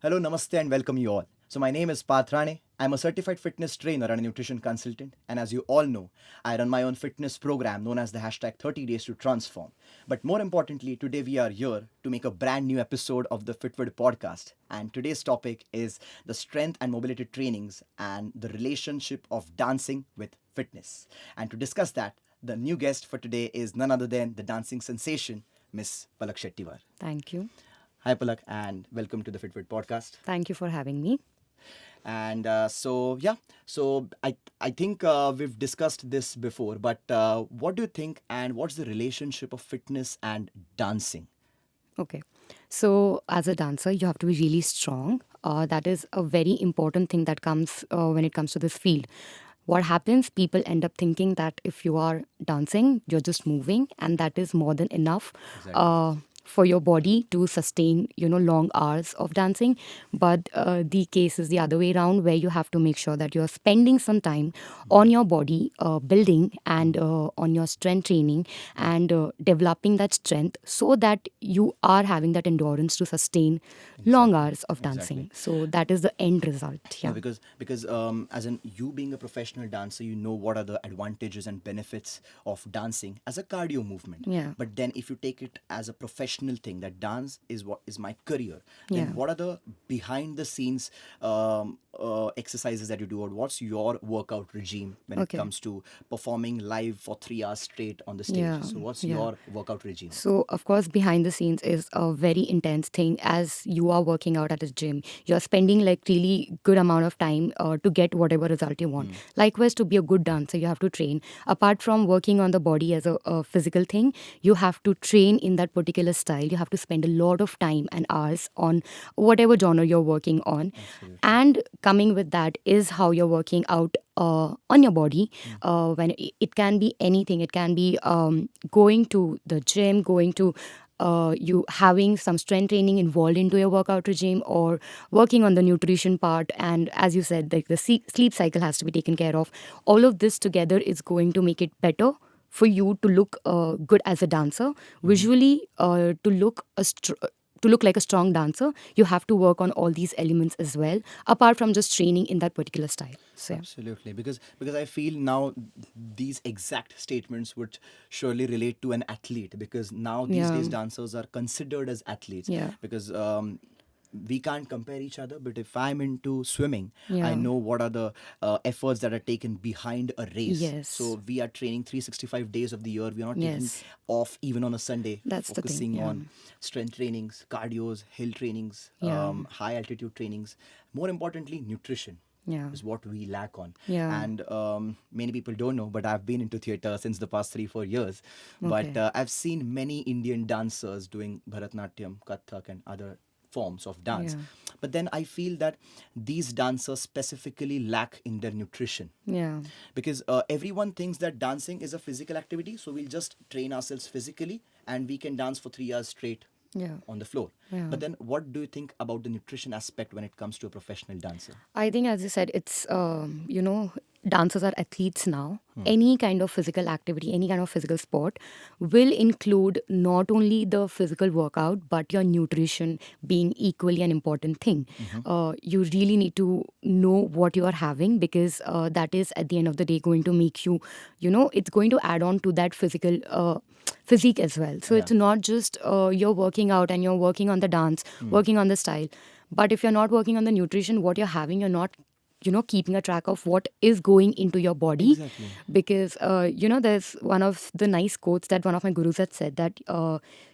Hello, namaste, and welcome you all. So, my name is Parth. I'm a certified fitness trainer and a nutrition consultant. And as you all know, I run my own fitness program known as the hashtag 30 Days to Transform. But more importantly, today we are here to make a brand new episode of the FitVid podcast. And today's topic is the strength and mobility trainings and the relationship of dancing with fitness. And to discuss that, the new guest for today is none other than the dancing sensation, Miss Palak Shettiwar. Thank you. Hi, Palak, and welcome to the FitVid podcast. Thank you for having me. And so I think we've discussed this before, but what do you think, and what's the relationship of fitness and dancing? Okay. So, as a dancer, you have to be really strong. That is a very important thing that comes when it comes to this field. What happens? People end up thinking that if you are dancing, you're just moving, and that is more than enough. Exactly. For your body to sustain, long hours of dancing. But the case is the other way around, where you have to make sure that you're spending some time on your body, building and on your strength training and developing that strength so that you are having that endurance to sustain long hours of dancing. Exactly. So that is the end result. Yeah, Yeah. because as in you being a professional dancer, you know what are the advantages and benefits of dancing as a cardio movement. Yeah. But then if you take it as a professional thing, that dance is what is my career, then Yeah. what are the behind the scenes exercises that you do, or what's your workout regime when Okay. it comes to performing live for 3 hours straight on the stage? Yeah, So what's yeah. your workout regime? So, of course, behind the scenes is a very intense thing. As you are working out at a gym, you're spending like really good amount of time to get whatever result you want. Likewise, to be a good dancer, you have to train. Apart from working on the body as a physical thing, you have to train in that particular style. You have to spend a lot of time and hours on whatever genre you're working on. Absolutely. And coming with that is how you're working out on your body. When it can be anything, it can be going to the gym, going to you having some strength training involved into your workout regime, or working on the nutrition part. And as you said, like the sleep cycle has to be taken care of. All of this together is going to make it better for you to look good as a dancer. Visually, to look like a strong dancer, you have to work on all these elements as well, apart from just training in that particular style. So, yeah. Absolutely, because I feel now these exact statements would surely relate to an athlete, because now these Yeah. days dancers are considered as athletes. Yeah. Because we can't compare each other, but if I'm into swimming, I Yeah. know what are the efforts that are taken behind a race. Yes. So we are training 365 days of the year. We are not taking Yes. off even on a Sunday. That's the thing, focusing yeah. on strength trainings, cardios, hill trainings, Yeah. high altitude trainings. More importantly, nutrition Yeah. is what we lack on. Yeah. And many people don't know, but I've been into theatre since the past 3-4 years. But Okay. I've seen many Indian dancers doing Bharatanatyam, Kathak, and other forms of dance. Yeah. But then I feel that these dancers specifically lack in their nutrition. Yeah. Because everyone thinks that dancing is a physical activity, so we'll just train ourselves physically and we can dance for 3 hours straight Yeah. on the floor. Yeah. But then what do you think about the nutrition aspect when it comes to a professional dancer? I think, as you said, it's, dancers are athletes now. Any kind of physical activity, any kind of physical sport will include not only the physical workout, but your nutrition being equally an important thing. You really need to know what you are having, because that is at the end of the day going to make you, it's going to add on to that physical physique as well. So it's not just you're working out and you're working on the dance, working on the style. But if you're not working on the nutrition, what you're having, you're not keeping a track of what is going into your body. Exactly. Because there's one of the nice quotes that one of my gurus had said, that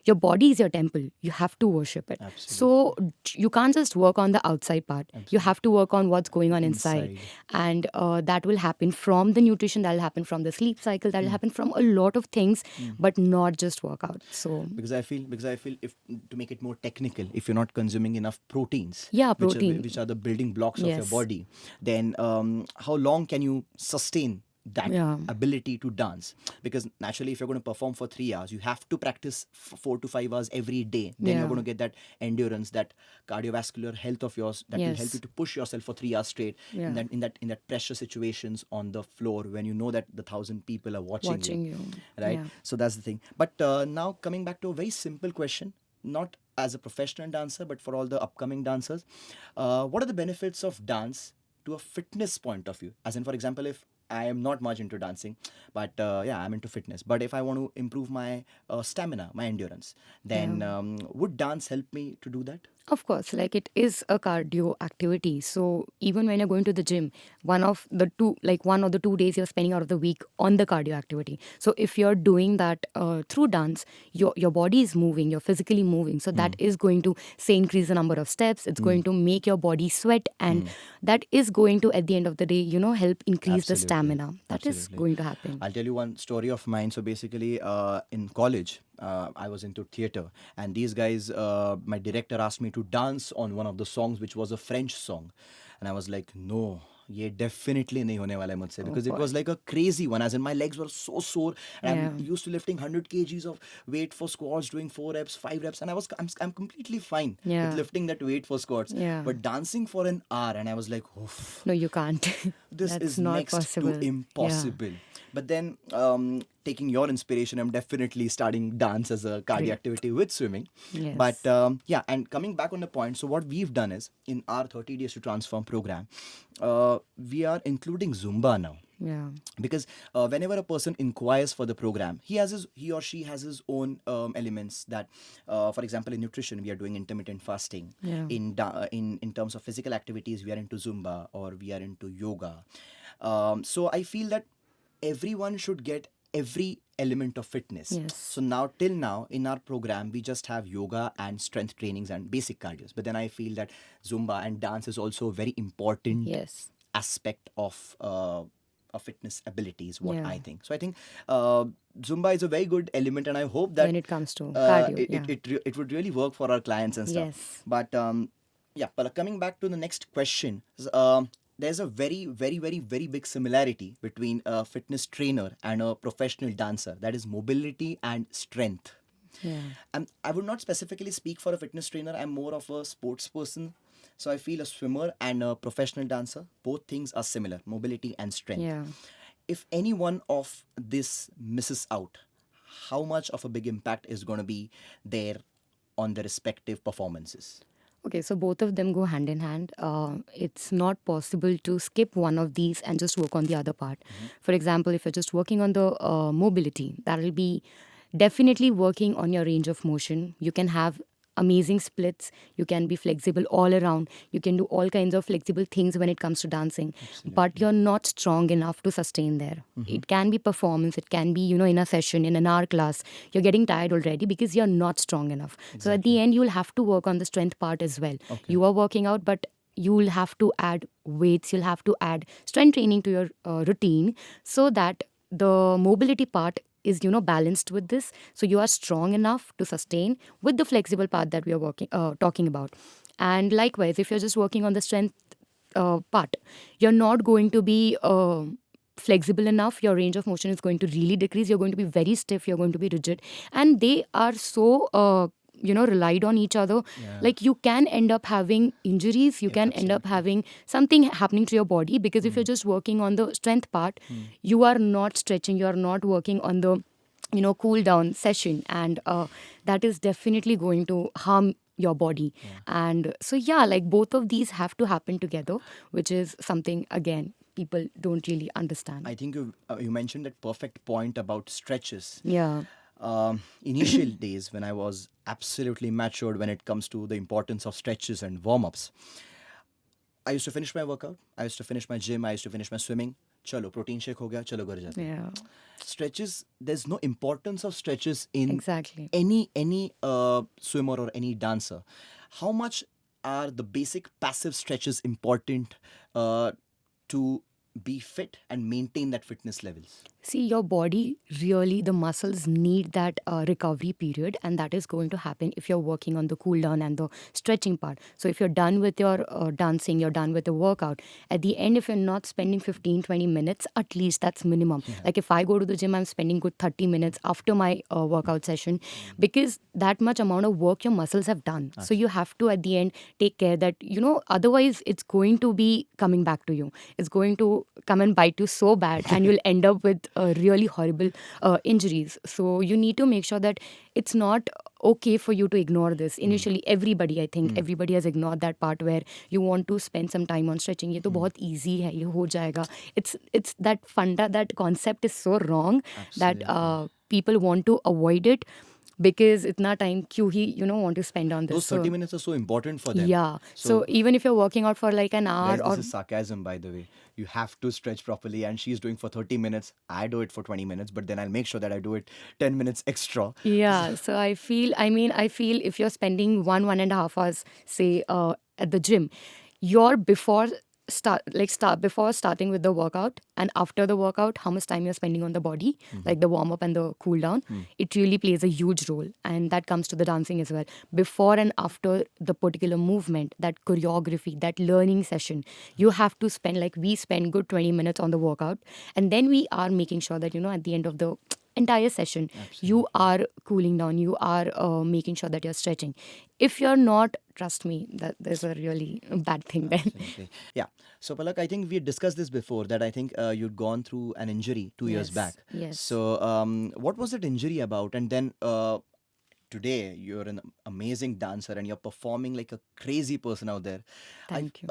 your body is your temple, you have to worship it. So you can't just work on the outside part. You have to work on what's going on inside. And that will happen from the nutrition, that will happen from the sleep cycle, that will happen from a lot of things, but not just workout. So Because I feel if to make it more technical, if you're not consuming enough proteins, Yeah, which protein. which are the building blocks of your Yes. body, then how long can you sustain that Yeah. ability to dance? Because naturally, if you're going to perform for 3 hours, you have to practice 4 to 5 hours every day. Then you're Yeah. going to get that endurance, that cardiovascular health of yours, that will help Yes. you to push yourself for 3 hours straight. Yeah. In that pressure situations on the floor, when you know that the 1,000 people are watching Watching you. right? Yeah. So that's the thing. But now coming back to a very simple question, not as a professional dancer, but for all the upcoming dancers, what are the benefits of dance to a fitness point of view? As in, for example, if I am not much into dancing, but yeah, I'm into fitness. But if I want to improve my stamina, my endurance, then Yeah. would dance help me to do that? Of course, like it is a cardio activity. So even when you're going to the gym, one of the 2 days you're spending out of the week on the cardio activity. So if you're doing that through dance, your body is moving, you're physically moving. So that is going to say increase the number of steps. It's going to make your body sweat, and that is going to at the end of the day, help increase the Absolutely. stamina. That is Absolutely. going to happen. I'll tell you one story of mine. So basically, in college, I was into theater, and these guys, my director asked me to dance on one of the songs, which was a French song, and I was like, no. ये definitely नहीं होने वाला है मुझसे, Oh because it boy. was like a crazy one, as in my legs were so sore, and Yeah. I'm used to lifting 100 kgs of weight for squats, doing 4 reps, 5 reps, and I'm completely fine with Yeah. lifting that weight for squats, Yeah. but dancing for an hour, and I was like, oof, No, you can't. this That's is not next possible. to impossible. But then, taking your inspiration, I'm definitely starting dance as a cardio Great. activity with swimming. Yes. But yeah, and coming back on the point, so what we've done is in our 30 Days to Transform program, we are including Zumba now. Yeah. Because whenever a person inquires for the program, he or she has his own elements that, for example, in nutrition we are doing intermittent fasting. Yeah. In terms of physical activities, we are into Zumba or we are into yoga. So I feel that everyone should get every element of fitness. Yes. So now, till now, in our program, we just have yoga and strength trainings and basic cardios. But then I feel that Zumba and dance is also a very important Yes. aspect of a fitness ability, is what Yeah. I think. So I think Zumba is a very good element, and I hope that When it comes to cardio, yeah. it would really work for our clients and stuff. Yes. But yeah, but coming back to the next question, there's a very, very, very, very big similarity between a fitness trainer and a professional dancer. That is mobility and strength. Yeah. I would not specifically speak for a fitness trainer. I'm more of a sports person. So I feel a swimmer and a professional dancer, both things are similar, mobility and strength. Yeah. If any one of this misses out, how much of a big impact is going to be there on the respective performances? Okay, so both of them go hand in hand. It's not possible to skip one of these and just work on the other part. For example, if you're just working on the mobility, that'll be definitely working on your range of motion. You can have amazing splits. You can be flexible all around. You can do all kinds of flexible things when it comes to dancing. But you're not strong enough to sustain there. It can be performance. It can be, in a session, in an hour class. You're getting tired already because you're not strong enough. So at the end, you'll have to work on the strength part as well. Okay. You are working out, but you'll have to add weights. You'll have to add strength training to your routine so that the mobility part is balanced with this, so you are strong enough to sustain with the flexible part that we are talking about. And likewise, if you're just working on the strength part, you're not going to be flexible enough. Your range of motion is going to really decrease. You're going to be very stiff. You're going to be rigid, and they are so relied on each other. Yeah. Like you can end up having injuries. You can end up having something happening to your body because if you're just working on the strength part, you are not stretching. You are not working on the cool down session, and that is definitely going to harm your body. And so yeah, like both of these have to happen together, which is something again people don't really understand. I think you mentioned that perfect point about stretches. Yeah. Initial days when I was absolutely matured when it comes to the importance of stretches and warm-ups, I used to finish my workout, I used to finish my gym, I used to finish my swimming. Chalo, protein shake ho gaya, chalo ghar jate. Yeah. Stretches, there's no importance of stretches in Exactly. any swimmer or any dancer. How much are the basic passive stretches important to be fit and maintain that fitness levels? See, your body really, the muscles need that recovery period, and that is going to happen if you're working on the cool down and the stretching part. So if you're done with your dancing, you're done with the workout, at the end, if you're not spending 15-20 minutes, at least that's minimum. Like if I go to the gym, I'm spending good 30 minutes after my workout session because that much amount of work your muscles have done. So you have to at the end take care that, otherwise it's going to be coming back to you. It's going to come and bite you so bad and you'll end up with really horrible injuries. So you need to make sure that it's not okay for you to ignore this. Initially, everybody, I think, everybody has ignored that part where you want to spend some time on stretching. ये तो बहुत easy है, ये हो जाएगा. It's that funda, that concept is so wrong that people want to avoid it because itna time kyun hi, want to spend on this. Those 30 minutes are so important for them. Yeah. So even if you're working out for like an hour Guys, or this is sarcasm, by the way. You have to stretch properly, and she's doing for 30 minutes. I do it for 20 minutes, but then I'll make sure that I do it 10 minutes extra. yeah, so I feel if you're spending 1.5 hours, say, at the gym, you're before starting with the workout and after the workout, how much time you're spending on the body, like the warm up and the cool down, it really plays a huge role. And that comes to the dancing as well. Before and after the particular movement, that choreography, that learning session, you have to spend, like we spend good 20 minutes on the workout, and then we are making sure that at the end of the entire session, you are cooling down, you are making sure that you're stretching. If you're not, trust me, that there's a really bad thing then. Absolutely. Yeah. So, Palak, I think we had discussed this before, that I think you'd gone through an injury 2 years back. Yes. So, what was that injury about? And then today, you're an amazing dancer and you're performing like a crazy person out there. Thank you.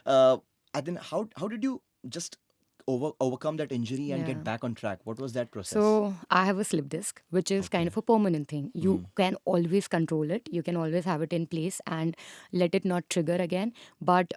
And then how did you just overcome that injury and Yeah. get back on track? What was that process? So I have a slip disc, which is kind of a permanent thing. You can always control it. You can always have it in place and let it not trigger again. But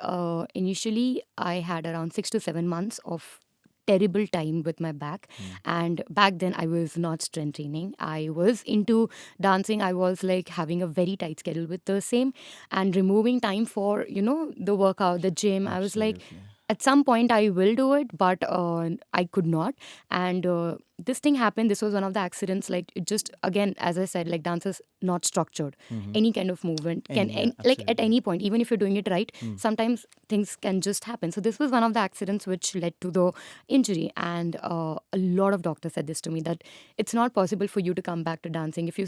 initially, I had around 6 to 7 months of terrible time with my back, and back then I was not strength training. I was into dancing. I was like having a very tight schedule with the same and removing time for the workout, the gym. I was like, Absolutely. at some point I will do it, but I could not. And this thing happened. This was one of the accidents. Like, it just, again, as I said, like, dance is not structured. Any kind of movement can Yeah, like at absolutely. any point, even if you're doing it right, sometimes things can just happen. So this was one of the accidents which led to the injury. And a lot of doctors said this to me, that it's not possible for you to come back to dancing. If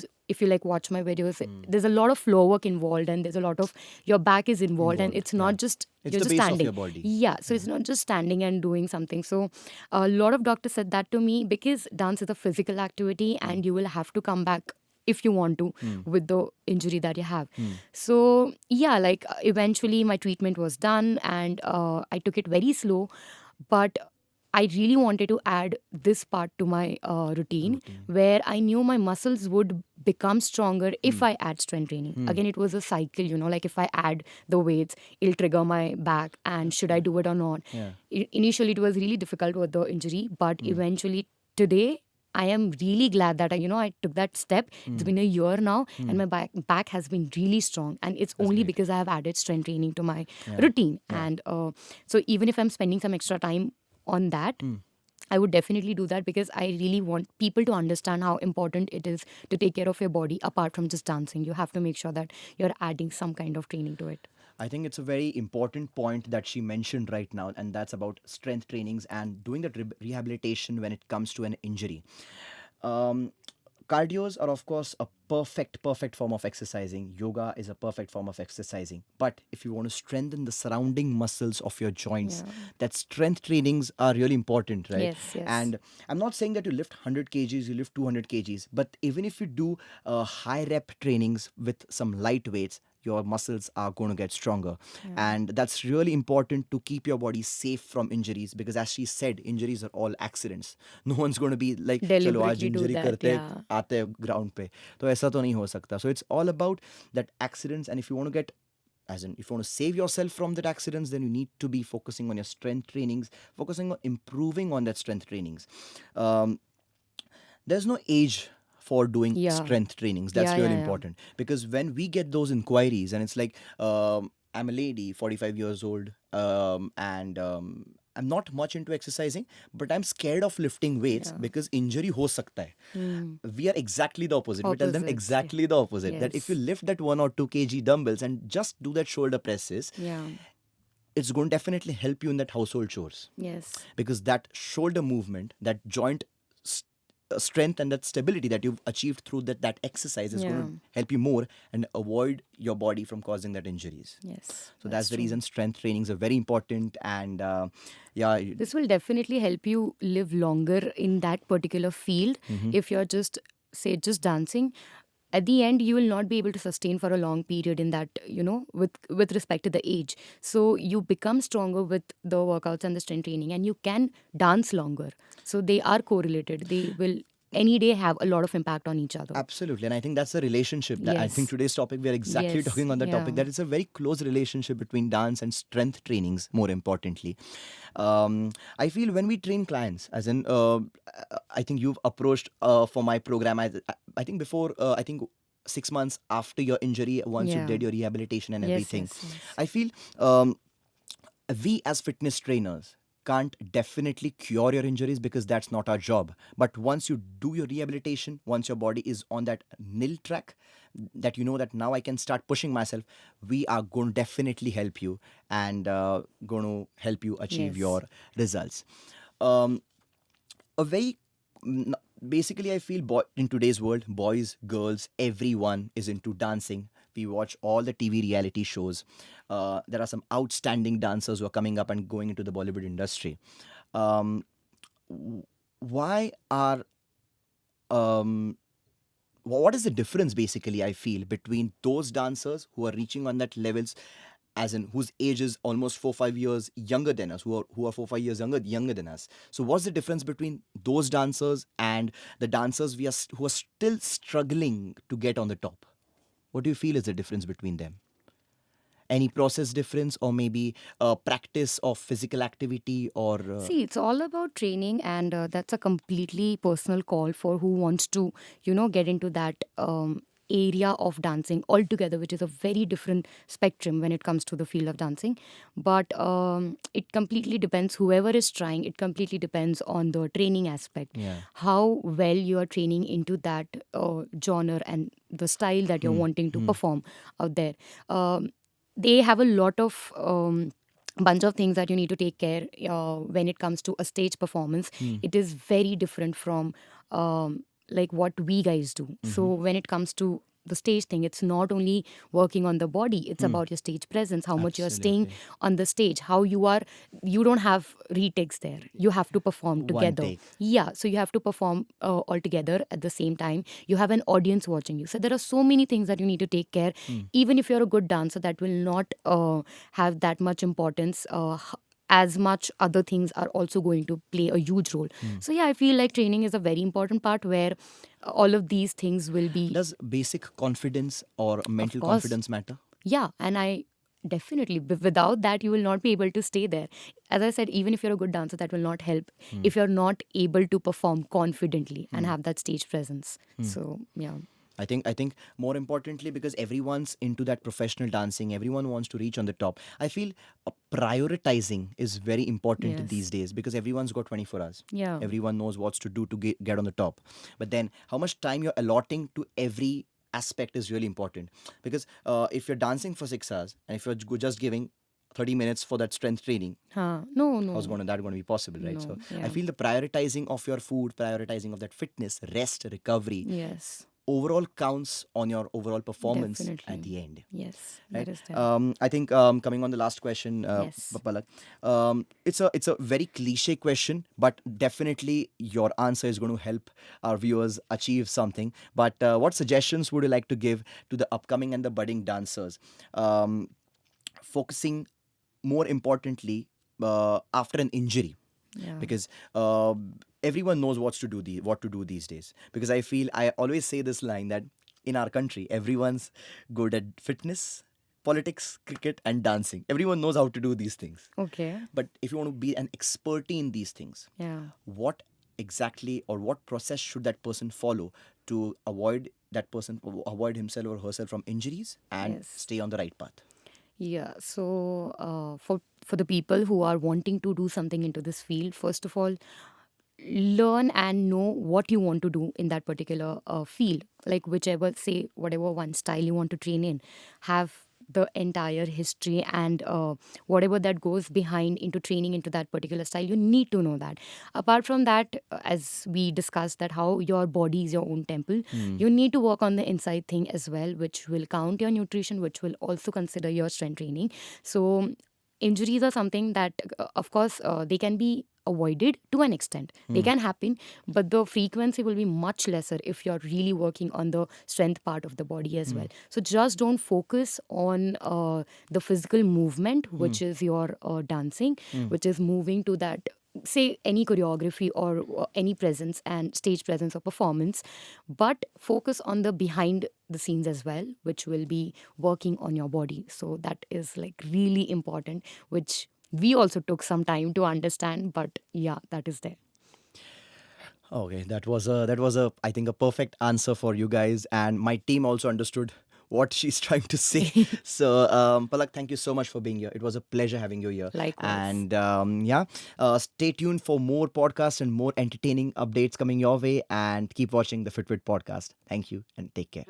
you like watch my videos, there's a lot of floor work involved, and there's a lot of your back is involved, and it's not just It's you're the just base of standing. your body. Yeah, so it's not just standing and doing something. So a lot of doctors said that to me, because dance is a physical activity and you will have to come back if you want to with the injury that you have. So yeah, like eventually my treatment was done, and I took it very slow, but I really wanted to add this part to my routine where I knew my muscles would become stronger if I add strength training. Again, it was a cycle, like if I add the weights, it'll trigger my back, and should I do it or not? Yeah. Initially, it was really difficult with the injury, but eventually today, I am really glad that I took that step. It's been a year now, and my back has been really strong, and it's only great. because I have added strength training to my routine. And so even if I'm spending some extra time on that, I would definitely do that, because I really want people to understand how important it is to take care of your body apart from just dancing. You have to make sure that you're adding some kind of training to it. I think it's a very important point that she mentioned right now, and that's about strength trainings and doing that rehabilitation when it comes to an injury. Cardios are, of course, a perfect form of exercising. Yoga is a perfect form of exercising. But if you want to strengthen the surrounding muscles of your joints, that strength trainings are really important, right? Yes. And I'm not saying that you lift 100 kgs, you lift 200 kgs, but even if you do high rep trainings with some light weights, your muscles are going to get stronger. And that's really important to keep your body safe from injuries, because as she said, injuries are all accidents. No one's going to be like, चलो आज Deliberately do injury that, करते हैं, yeah. आते हैं ground पे. तो ऐसा तो नहीं हो सकता. So it's all about that accidents, and if you want to get, as in, if you want to save yourself from that accidents, then you need to be focusing on your strength trainings, focusing on improving on that strength trainings. There's no age for doing Yeah. strength trainings. That's Yeah, really yeah, yeah. important, because when we get those inquiries, and it's like, I'm a lady, 45 years old, and I'm not much into exercising, but I'm scared of lifting weights because injury ho sakta hai. We are exactly the opposite. We tell them Opposites, yeah. exactly the opposite. That if you Yes. lift that 1 or 2 kg dumbbells and just do that shoulder presses, Yeah. it's going to definitely help you in that household chores, Yes. because that shoulder movement, that joint strength and that stability that you've achieved through that exercise is going Yeah. to help you more and avoid your body from causing that injuries. Yes, So that's that's the true. reason strength trainings are very important. And yeah, This will definitely help you live longer in that particular field. If you're just, say, just dancing, at the end you will not be able to sustain for a long period in that, with respect to the age. So you become stronger with the workouts and the strength training, and you can dance longer. So they are correlated. They will any day have a lot of impact on each other. absolutely. And I think that's the relationship that I think Yes. today's topic, we are exactly Yes. talking on the Yeah. topic that it's a very close relationship between dance and strength trainings, more importantly. I feel when we train clients, as in, I think you've approached for my program, I think before, I think 6 months after your injury, once you Yeah. did your rehabilitation and Yes. everything, Yes. Yes. I feel um, we as fitness trainers can't definitely cure your injuries because that's not our job. But once you do your rehabilitation, once your body is on that nil track, that you know that now I can start pushing myself, we are going to definitely help you and going to help you achieve Yes. your results. Um, a very n- Basically, I feel in today's world, boys, girls, everyone is into dancing. We watch all the TV reality shows. There are some outstanding dancers who are coming up and going into the Bollywood industry. um, w- why are um, what is the difference, basically, I feel, between those dancers who are reaching on that levels, as in whose age is almost 4 5 years younger than us, who are 4 5 years younger than us? So what's the difference between those dancers and the dancers who are still struggling to get on the top? What do you feel is the difference between them? Any process difference, or maybe practice of physical activity, or See, it's all about training, and that's a completely personal call for who wants to, get into that area of dancing altogether, which is a very different spectrum when it comes to the field of dancing. But it completely depends, whoever is trying, it completely depends on the training aspect, yeah. how well you are training into that genre and the style that you're wanting to perform out there. Um, they have a lot of bunch of things that you need to take care when it comes to a stage performance. It is very different from like what we guys do. So when it comes to the stage thing, it's not only working on the body, it's about your stage presence, how much you're staying Absolutely. on the stage, how you don't have retakes there, you have to perform One together. take. Yeah, so you have to perform all together at the same time. You have an audience watching you, so there are so many things that you need to take care. Even if you're a good dancer, that will not have that much importance. As much other things are also going to play a huge role. So yeah, I feel like training is a very important part where all of these things will be, Does basic confidence or of mental course. confidence matter? Yeah, and I definitely, without that, you will not be able to stay there. As I said, even if you're a good dancer, that will not help if you're not able to perform confidently and have that stage presence. So yeah. I think more importantly, because everyone's into that professional dancing, everyone wants to reach on the top. I feel prioritizing is very important these Yes. days because everyone's got 24 hours. Yeah. Everyone knows what's to do to get on the top. But then how much time you're allotting to every aspect is really important. Because if you're dancing for 6 hours and if you're just giving 30 minutes for that strength training, Huh. No, how's no, that going to be possible, right? So no. I Yeah. feel the prioritizing of your food, prioritizing of that fitness, rest, recovery, Yes. overall counts on your overall performance at Definitely. the end, Yes. That right? is there. I think coming on the last question, Yes. Palak, it's a very cliche question, but definitely your answer is going to help our viewers achieve something. But what suggestions would you like to give to the upcoming and the budding dancers, um, focusing more importantly after an injury? Yeah. Because everyone knows what to do these days. Because I always say this line that in our country everyone's good at fitness, politics, cricket, and dancing. Everyone knows how to do these things. Okay. But if you want to be an expert in these things, Yeah. what exactly or what process should that person follow to avoid himself or herself from injuries and Yes. stay on the right path? Yeah. So for the people who are wanting to do something into this field, first of all, learn and know what you want to do in that particular field. Like whichever, say, whatever one style you want to train in, have the entire history and whatever that goes behind into training into that particular style. You need to know that. Apart from that, as we discussed, that how your body is your own temple, you need to work on the inside thing as well, which will count your nutrition, which will also consider your strength training. So injuries are something that, of course, they can be avoided to an extent. They can happen, but the frequency will be much lesser if you're really working on the strength part of the body as well. So just don't focus on the physical movement, which is your dancing, which is moving to that, say, any choreography or any presence and stage presence or performance, but focus on the behind the scenes as well, which will be working on your body. So that is like really important, which we also took some time to understand, but yeah, that is there. Okay, that was a I think a perfect answer for you guys, and my team also understood what she's trying to say. So, Palak, thank you so much for being here. It was a pleasure having you here. Likewise. And yeah, stay tuned for more podcasts and more entertaining updates coming your way. And keep watching the FitVid podcast. Thank you and take care.